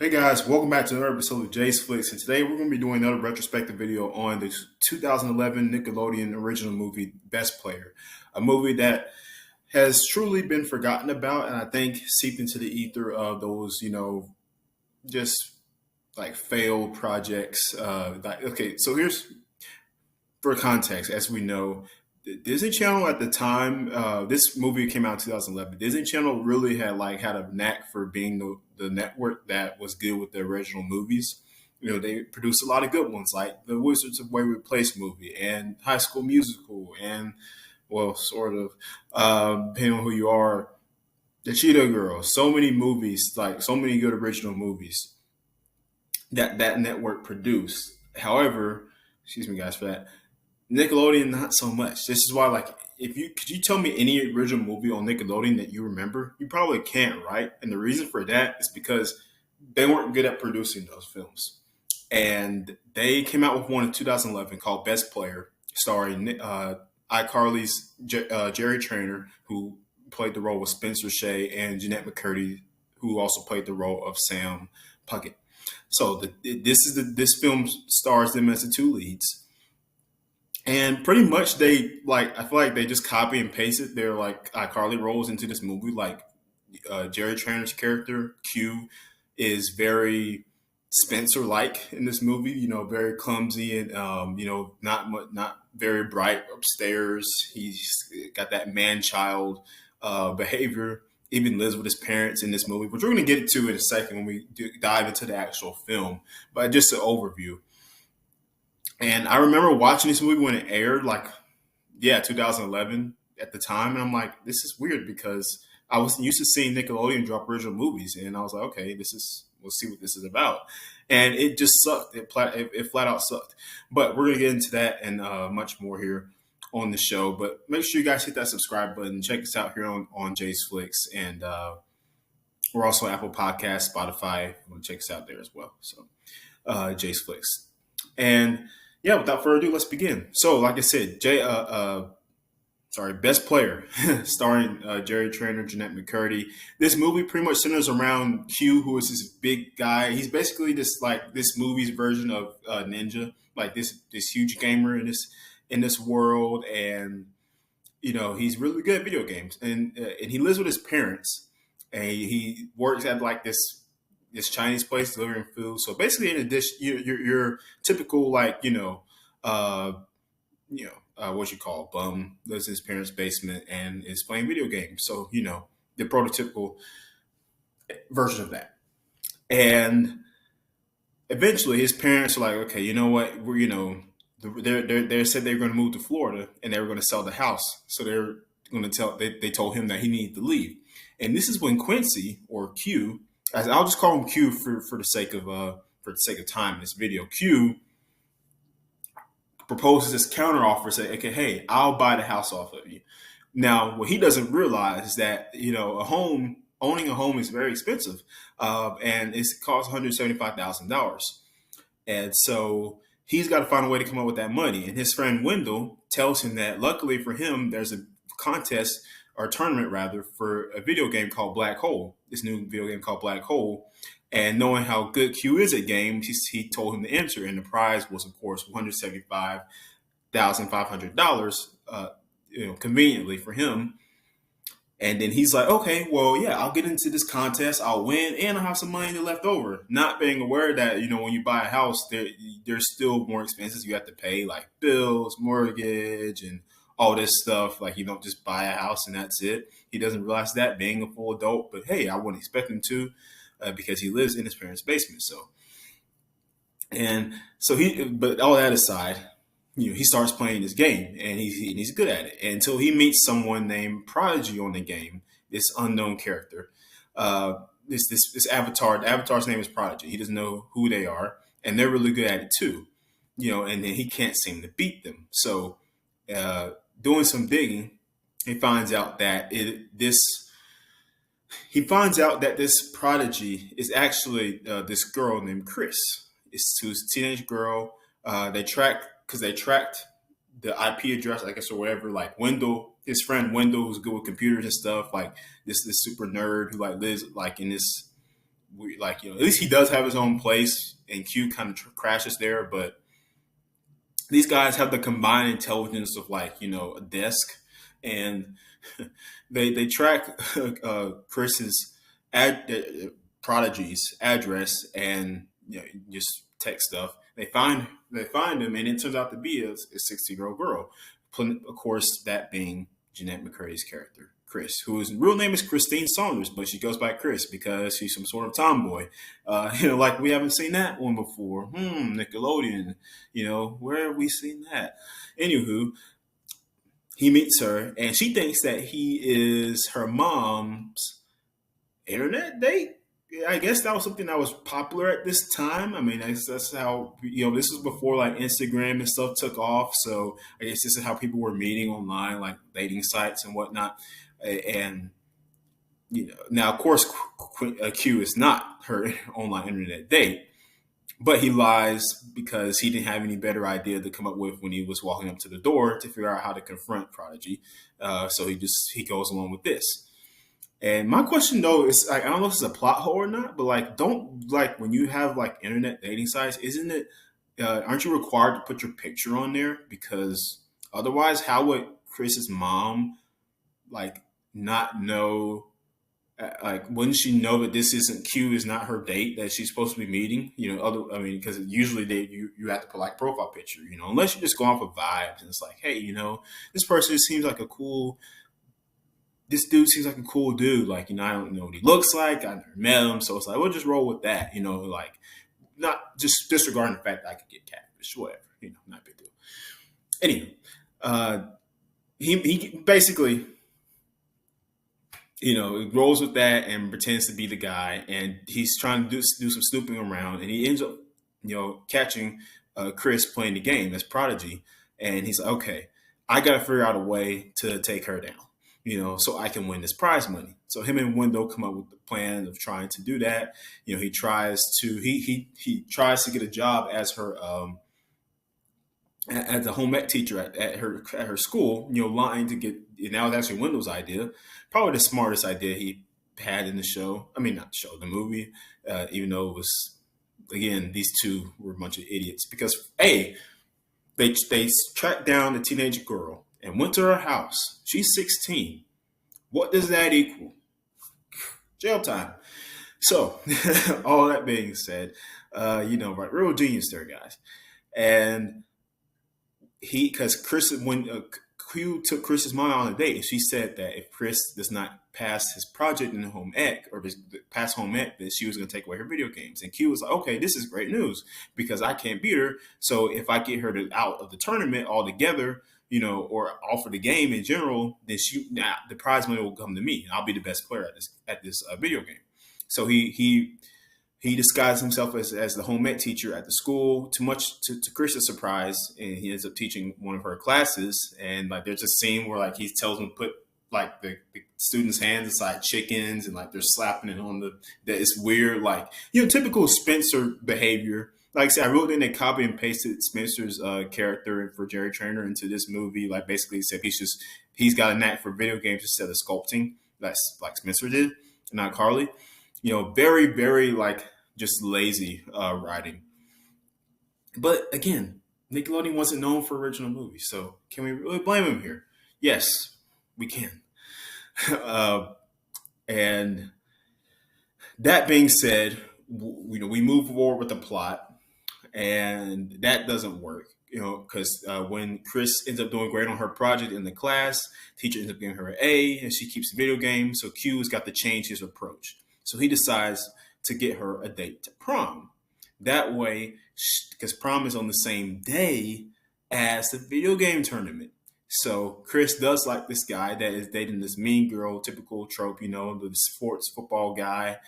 Hey guys, welcome back to another episode of Jay's Flicks, and today we're going to be doing another retrospective video on the 2011 Nickelodeon original movie Best Player, a movie that has truly been forgotten about, and I think seeped into the ether of those, just like failed projects. So here's for context, as we know, the Disney Channel at the time, this movie came out in 2011. Disney Channel really had a knack for being the network that was good with the original movies. They produced a lot of good ones, like the Wizards of Waverly Place movie and High School Musical, and well, sort of, depending on who you are, the Cheetah Girls. So many movies, like so many good original movies that network produced. However, excuse me, guys, for that. Nickelodeon, not so much. This is why, like, if you could you tell me any original movie on Nickelodeon that you remember? You probably can't, right? And the reason for that is because they weren't good at producing those films. And they came out with one in 2011 called Best Player, starring iCarly's Jerry Trainor, who played the role of Spencer Shay, and Jenette McCurdy, who also played the role of Sam Puckett. So this film stars them as the two leads, and pretty much I feel like they just copy and pasted their like iCarly roles into this movie. Like Jerry Trainor's character Q is very Spencer like in this movie. Very clumsy and not very bright upstairs. He's got that man child behavior. Even lives with his parents in this movie, which we're going to get to in a second when we dive into the actual film. But just an overview. And I remember watching this movie when it aired, 2011 at the time. And I'm like, this is weird because I was used to seeing Nickelodeon drop original movies. And I was like, okay, we'll see what this is about. And it just sucked. It flat out sucked. But we're going to get into that and much more here on the show. But make sure you guys hit that subscribe button. Check us out here on Jay's Flicks. And we're also Apple Podcasts, Spotify. You want to check us out there as well. So Jay's Flicks. And yeah, without further ado, let's begin. So, like I said, Best Player, starring Jerry Trainor, Jenette McCurdy. This movie pretty much centers around Q, who is this big guy. He's basically this movie's version of Ninja, like this huge gamer in this world, and he's really good at video games, and he lives with his parents, and he works at like this Chinese place delivering food. So basically, in addition, your typical what you call bum lives in his parents' basement and is playing video games. So the prototypical version of that. And eventually, his parents are like, okay, you know what? They said they were going to move to Florida and they were going to sell the house. So they're going to they told him that he needed to leave. And this is when Quincy, or Q, as I'll just call him Q for the sake of time in this video. Q proposes this counter offer, say, okay, hey, I'll buy the house off of you. Now, what he doesn't realize is that owning a home is very expensive, and it costs $175,000, and so he's got to find a way to come up with that money. And his friend Wendell tells him that, luckily for him, there's a contest or tournament rather for a video game called Black Hole. This new video game called Black Hole. And knowing how good Q is at games, he told him to enter, and the prize was, of course, $175,500. Conveniently for him. And then he's like, okay, well, yeah, I'll get into this contest, I'll win, and I'll have some money left over. Not being aware that when you buy a house, there's still more expenses you have to pay, like bills, mortgage, and all this stuff. Like, you don't just buy a house and that's it. He doesn't realize that, being a full adult. But hey, I wouldn't expect him to. Because he lives in his parents' basement. But all that aside, he starts playing this game, and he's good at it until he meets someone named Prodigy on the game. This unknown character, this avatar. The avatar's name is Prodigy. He doesn't know who they are, and they're really good at it too. And then he can't seem to beat them. So, doing some digging, he finds out that this Prodigy is actually this girl named Chris. It's a teenage girl. They tracked the IP address, I guess, or whatever. Like Wendell, his friend Wendell, who's good with computers and stuff. Like this super nerd who lives in like, at least he does have his own place, and Q kind of crashes there. But these guys have the combined intelligence of, like, a desk, and they track Chris's prodigy's address, and just tech stuff. They find him, and it turns out to be a 16-year-old girl. Of course, that being Jenette McCurdy's character, Chris, whose real name is Christine Saunders, but she goes by Chris because she's some sort of tomboy. Like, we haven't seen that one before. Nickelodeon. Where have we seen that? Anywho, he meets her, and she thinks that he is her mom's internet date. I guess that was something that was popular at this time. I mean, that's how, this was before, like, Instagram and stuff took off. So I guess this is how people were meeting online, like dating sites and whatnot. And, now, of course, Q is not her online internet date, but he lies because he didn't have any better idea to come up with when he was walking up to the door to figure out how to confront Prodigy. So he goes along with this. And my question, though, is, like, I don't know if it's a plot hole or not, but, like, don't, like, when you have, like, internet dating sites, isn't it, aren't you required to put your picture on there? Because otherwise, how would Chris's mom, like, not know, like, wouldn't she know that this isn't Q is not her date that she's supposed to be meeting? Because usually you have to put, like, profile picture, unless you just go off of vibes, and it's like, hey, this person seems like this dude seems like a cool dude. Like, I don't know what he looks like. I never met him. So it's like, we'll just roll with that, like, not just disregarding the fact that I could get catfish, whatever, not a big deal. Anyway, he basically, rolls with that and pretends to be the guy. And he's trying to do some snooping around. And he ends up, catching Chris playing the game as Prodigy. And he's like, okay, I got to figure out a way to take her down, so I can win this prize money. So him and Wendell come up with the plan of trying to do that. He tries to get a job as her as a home ec teacher at her school. Lying to get. Now it's actually Wendell's idea, probably the smartest idea he had in the show. I mean, not the show, the movie. Even though it was, again, these two were a bunch of idiots because they tracked down a teenage girl and went to her house. She's 16. What does that equal? Jail time. So, all that being said, right, real genius there, guys. And because when Q took Chris's mom on a date, she said that if Chris does not pass his project in the home ec, or pass home ec, then she was going to take away her video games. And Q was like, okay, this is great news because I can't beat her. So if I get her out of the tournament altogether, or offer the game in general, then the prize money will come to me, and I'll be the best player at this video game. So he disguised himself as the home ec teacher at the school, to Chris's surprise, and he ends up teaching one of her classes. And, like, there's a scene where, like, he tells them to put, like, the students' hands inside chickens, and, like, they're slapping it on that it's weird, like, typical Spencer behavior. Like I said, I really think they copy and pasted Spencer's character for Jerry Trainor into this movie. Like, basically said he's got a knack for video games instead of sculpting, that's like Spencer did, not Carly. Very, very, like, just lazy writing. But again, Nickelodeon wasn't known for original movies, so can we really blame him here? Yes, we can. And that being said, we move forward with the plot. And that doesn't work, because when Chris ends up doing great on her project in the class, teacher ends up giving her an A, and she keeps video games. So Q's got to change his approach. So he decides to get her a date to prom. That way, because prom is on the same day as the video game tournament. So Chris does like this guy that is dating this mean girl, typical trope, the sports football guy,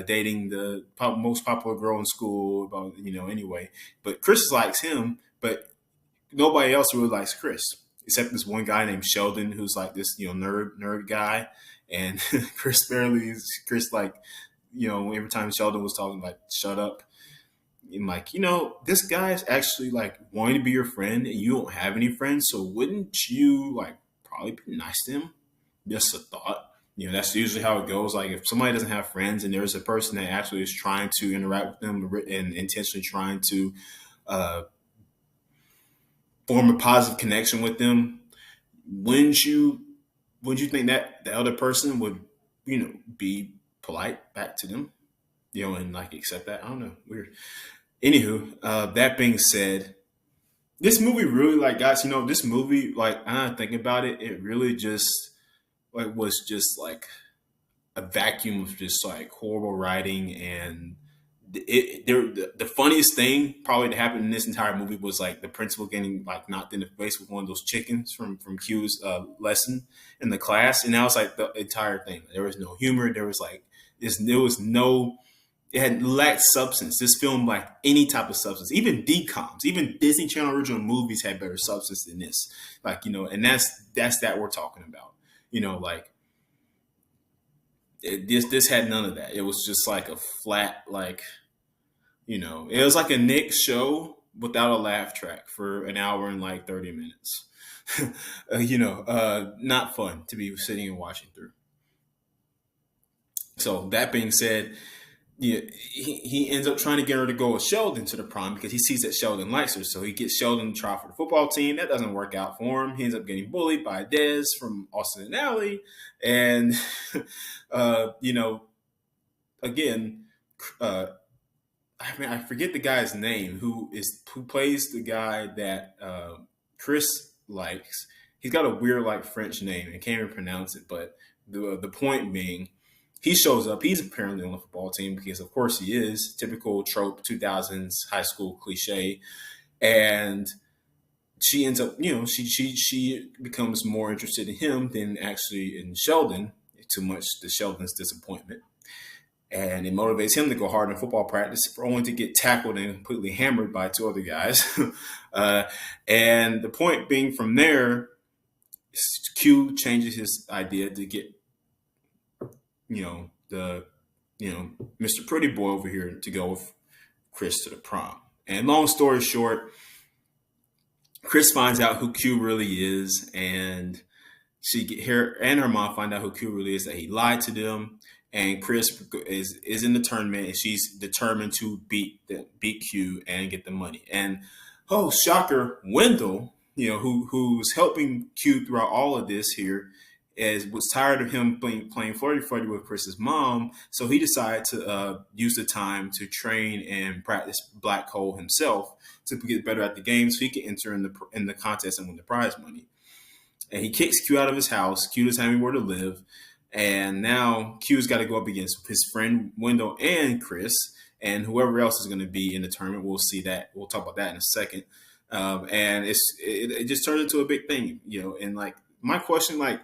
dating the most popular girl in school, anyway. But Chris likes him, but nobody else really likes Chris, except this one guy named Sheldon, who's like this, nerd guy. And Chris, like, every time Sheldon was talking, like, shut up. I'm like, this guy's actually, like, wanting to be your friend, and you don't have any friends, so wouldn't you, like, probably be nice to him? Just a thought. That's usually how it goes. Like if somebody doesn't have friends and there's a person that actually is trying to interact with them and intentionally trying to uh, form a positive connection with them, wouldn't you wouldn't you think that the other person would, be polite back to them, and like accept that? I don't know. Weird. Anywho, that being said, this movie really, like, guys, this movie, like, I think about it, it really just like was just like a vacuum of just like horrible writing. And the funniest thing probably that happened in this entire movie was like the principal getting like knocked in the face with one of those chickens from Q's lesson in the class. And that was like the entire thing. There was no humor. There was no, it had lacked substance. This film lacked any type of substance. Even DComs, even Disney Channel original movies had better substance than this. Like, and that's that we're talking about. Like this had none of that. It was just like a flat, like, it was like a Nick show without a laugh track for an hour and like 30 minutes. Not fun to be sitting and watching through. So that being said, yeah, he ends up trying to get her to go with Sheldon to the prom because he sees that Sheldon likes her. So he gets Sheldon to try for the football team. That doesn't work out for him. He ends up getting bullied by Dez from Austin and Alley. And, uh, you know, again, uh, I forget the guy's name who plays the guy that Chris likes. He's got a weird like French name. I can't even pronounce it. But the point being, he shows up. He's apparently on the football team because, of course, he is. Typical trope 2000s high school cliche. And she ends up, she becomes more interested in him than actually in Sheldon. Too much to Sheldon's disappointment. And it motivates him to go hard in football practice for only to get tackled and completely hammered by two other guys. uh, and the point being from there, Q changes his idea to get, the, Mr. Pretty Boy over here to go with Chris to the prom. And long story short, Chris finds out who Q really is, and her and her mom find out who Q really is, that he lied to them. And Chris is in the tournament, and she's determined to beat Q and get the money. And oh, shocker, Wendell, who's helping Q throughout all of this here, was tired of him playing flirty with Chris's mom, so he decided to use the time to train and practice black hole himself to get better at the game, so he can enter in the contest and win the prize money. And he kicks Q out of his house. Q doesn't have anywhere to live. And now Q's got to go up against his friend Wendell and Chris and whoever else is going to be in the tournament. We'll see that. We'll talk about that in a second. And it just turned into a big thing, And like my question, like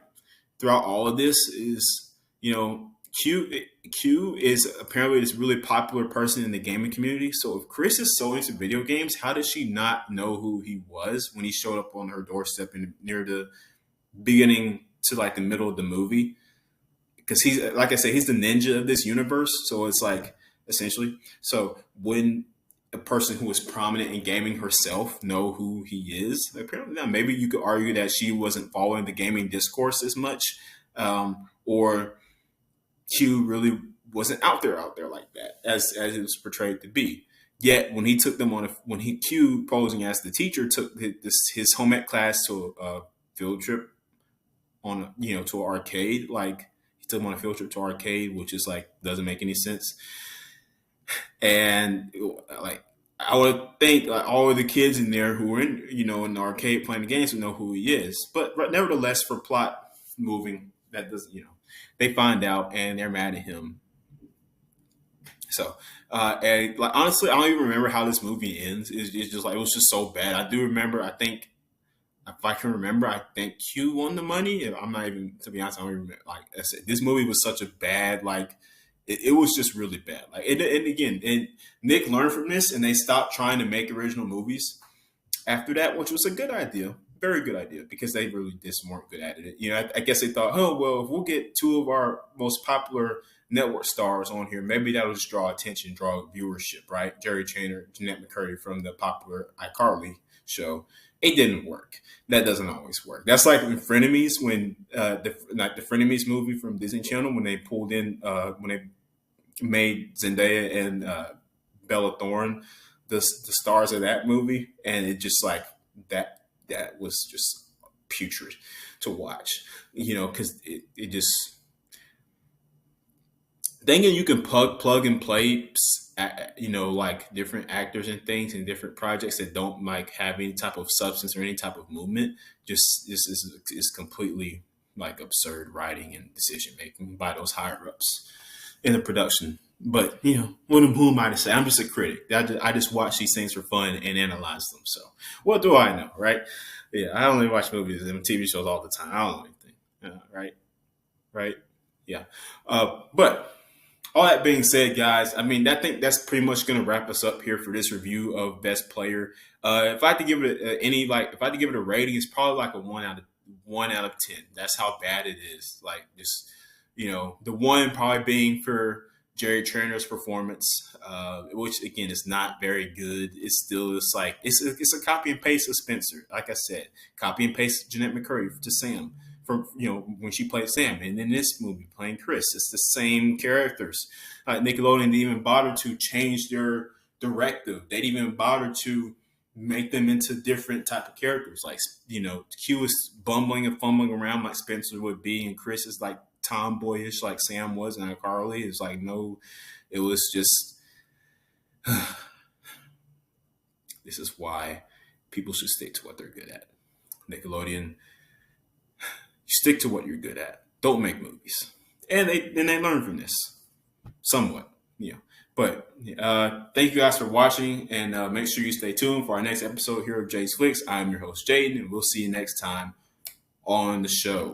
throughout all of this is, Q is apparently this really popular person in the gaming community. So if Chris is so into video games, how did she not know who he was when he showed up on her doorstep near the beginning to like the middle of the movie? Because he's, like I said, he's the ninja of this universe. So it's like, essentially, so when a person who is prominent in gaming herself know who he is, apparently not. Maybe you could argue that she wasn't following the gaming discourse as much, or Q really wasn't out there like that as it was portrayed to be. Yet when he took them when Q posing as the teacher took his home ec class to a field trip on to an arcade, like he took him on a field trip to arcade, which is like doesn't make any sense. And like I would think like all of the kids in there who were in the arcade playing the games would know who he is. But nevertheless, for plot moving, that doesn't they find out and they're mad at him. So and like honestly, I don't even remember how this movie ends. It's just like it was just so bad. I do remember. I think if I can remember, I think Q won the money. I'm not even, to be honest, I don't even remember. Like I said, this movie was such a bad, like, it was just really bad. Like, and again, and Nick learned from this, and they stopped trying to make original movies after that, which was a good idea, very good idea, because they really just weren't good at it. I guess they thought, oh well, if we'll get two of our most popular network stars on here, maybe that'll just draw attention, draw viewership, right? Jerry Trainor, Jenette McCurdy from the popular iCarly show, It didn't work. That doesn't always work. That's like in Frenemies when like the Frenemies movie from Disney Channel when they pulled in when they made Zendaya and Bella Thorne the stars of that movie, and it just like that was just putrid to watch, because it just thinking you can plug and play, like different actors and things and different projects that don't like have any type of substance or any type of movement. Just this is completely like absurd writing and decision making by those higher ups in the production. But who am I to say? I'm just a critic. I just watch these things for fun and analyze them. So what do I know, right? Yeah, I only watch movies and TV shows all the time. I don't know anything, right? Right? Yeah. But all that being said, guys, I mean, I think that's pretty much going to wrap us up here for this review of Best Player. If I had to give it if I had to give it a rating, it's probably like a 1 out of 10. That's how bad it is. Like just, the one probably being for Jerry Trainor's performance, which again is not very good. It's still just like it's a copy and paste of Spencer. Like I said, copy and paste Jenette McCurdy to Sam from when she played Sam, and in this movie playing Chris, it's the same characters. Nickelodeon didn't even bother to change their directive. They didn't even bother to make them into different type of characters. Like Q is bumbling and fumbling around like Spencer would be, and Chris is like tomboyish like Sam was, and Carly is like no. It was just this is why people should stick to what they're good at. Nickelodeon, you stick to what you're good at. Don't make movies, and they learn from this somewhat. But thank you guys for watching, and make sure you stay tuned for our next episode here of Jay's Flicks. I'm your host Jaden, and we'll see you next time on the show.